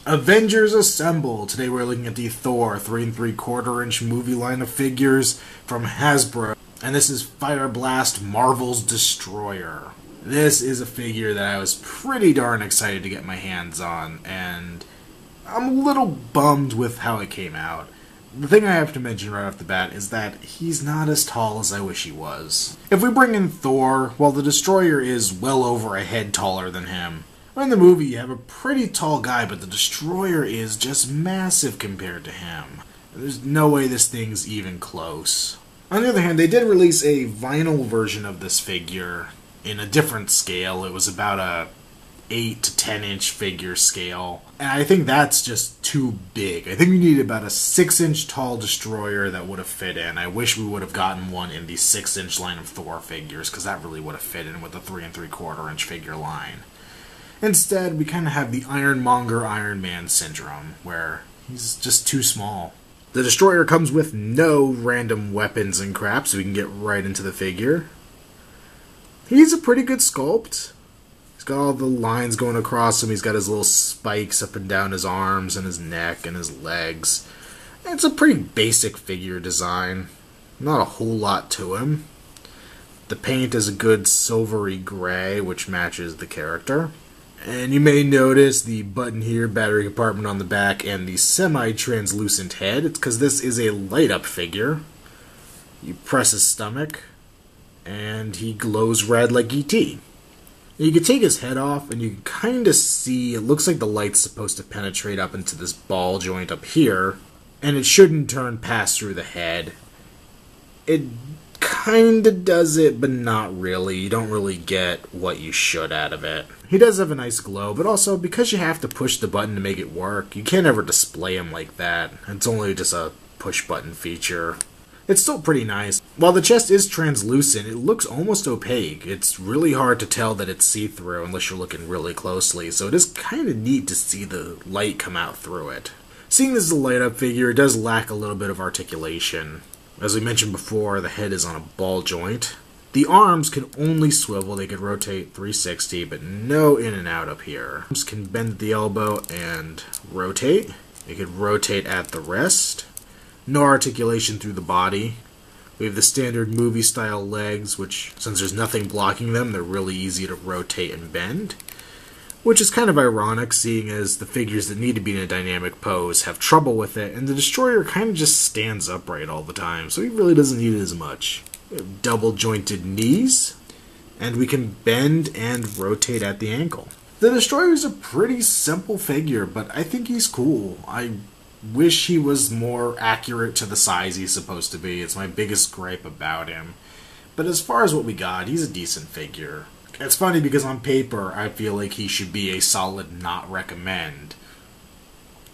Avengers Assemble! Today we're looking at the Thor 3 3/4 inch movie line of figures from Hasbro. And this is Fireblast Marvel's Destroyer. This is a figure that I was pretty darn excited to get my hands on, and I'm a little bummed with how it came out. The thing I have to mention right off the bat is that he's not as tall as I wish he was. If we bring in Thor, well, the Destroyer is well over a head taller than him. In the movie, you have a pretty tall guy, but the Destroyer is just massive compared to him. There's no way this thing's even close. On the other hand, they did release a vinyl version of this figure in a different scale. It was about a 8 to 10 inch figure scale, and I think that's just too big. I think we needed about a 6 inch tall Destroyer that would have fit in. I wish we would have gotten one in the 6 inch line of Thor figures, because that really would have fit in with the 3 3/4 inch figure line. Instead, we kind of have the Ironmonger Iron Man syndrome, where he's just too small. The Destroyer comes with no random weapons and crap, so we can get right into the figure. He's a pretty good sculpt. He's got all the lines going across him. He's got his little spikes up and down his arms and his neck and his legs. It's a pretty basic figure design. Not a whole lot to him. The paint is a good silvery gray, which matches the character. And you may notice the button here, battery compartment on the back, and the semi-translucent head. It's because this is a light-up figure. You press his stomach, and he glows red like E.T. You can take his head off, and you can kind of see, it looks like the light's supposed to penetrate up into this ball joint up here, and it shouldn't turn past through the head. It kind of does it, but not really. You don't really get what you should out of it. He does have a nice glow, but also, because you have to push the button to make it work, you can't ever display him like that. It's only just a push-button feature. It's still pretty nice. While the chest is translucent, it looks almost opaque. It's really hard to tell that it's see-through unless you're looking really closely, so it is kind of neat to see the light come out through it. Seeing this as a light-up figure, it does lack a little bit of articulation. As we mentioned before, the head is on a ball joint. The arms can only swivel. They could rotate 360, but no in and out up here. Arms can bend at the elbow and rotate. They could rotate at the wrist. No articulation through the body. We have the standard movie-style legs, which, since there's nothing blocking them, they're really easy to rotate and bend. Which is kind of ironic, seeing as the figures that need to be in a dynamic pose have trouble with it, and the Destroyer kind of just stands upright all the time, so he really doesn't need it as much. We have double-jointed knees, and we can bend and rotate at the ankle. The Destroyer is a pretty simple figure, but I think he's cool. I wish he was more accurate to the size he's supposed to be. It's my biggest gripe about him. But as far as what we got, he's a decent figure. It's funny because on paper, I feel like he should be a solid not recommend.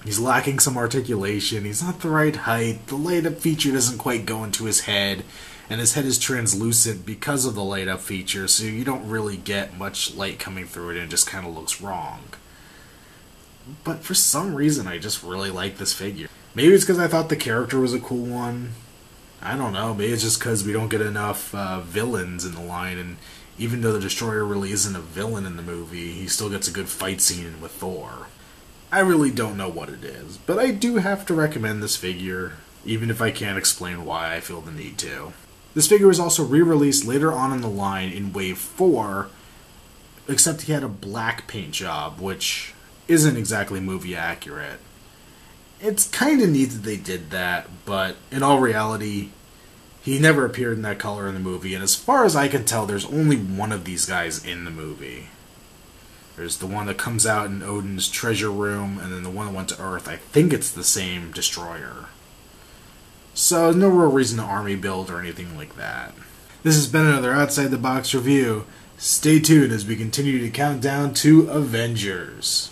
He's lacking some articulation, he's not the right height, the light-up feature doesn't quite go into his head, and his head is translucent because of the light-up feature, so you don't really get much light coming through it, and it just kind of looks wrong. But for some reason, I just really like this figure. Maybe it's because I thought the character was a cool one. I don't know, maybe it's just because we don't get enough villains in the line, and even though the Destroyer really isn't a villain in the movie, he still gets a good fight scene with Thor. I really don't know what it is, but I do have to recommend this figure, even if I can't explain why I feel the need to. This figure was also re-released later on in the line in Wave 4, except he had a black paint job, which isn't exactly movie accurate. It's kind of neat that they did that, but in all reality, he never appeared in that color in the movie, and as far as I can tell, there's only one of these guys in the movie. There's the one that comes out in Odin's treasure room, and then the one that went to Earth. I think it's the same Destroyer. So, no real reason to army build or anything like that. This has been another Outside the Box review. Stay tuned as we continue to count down to Avengers.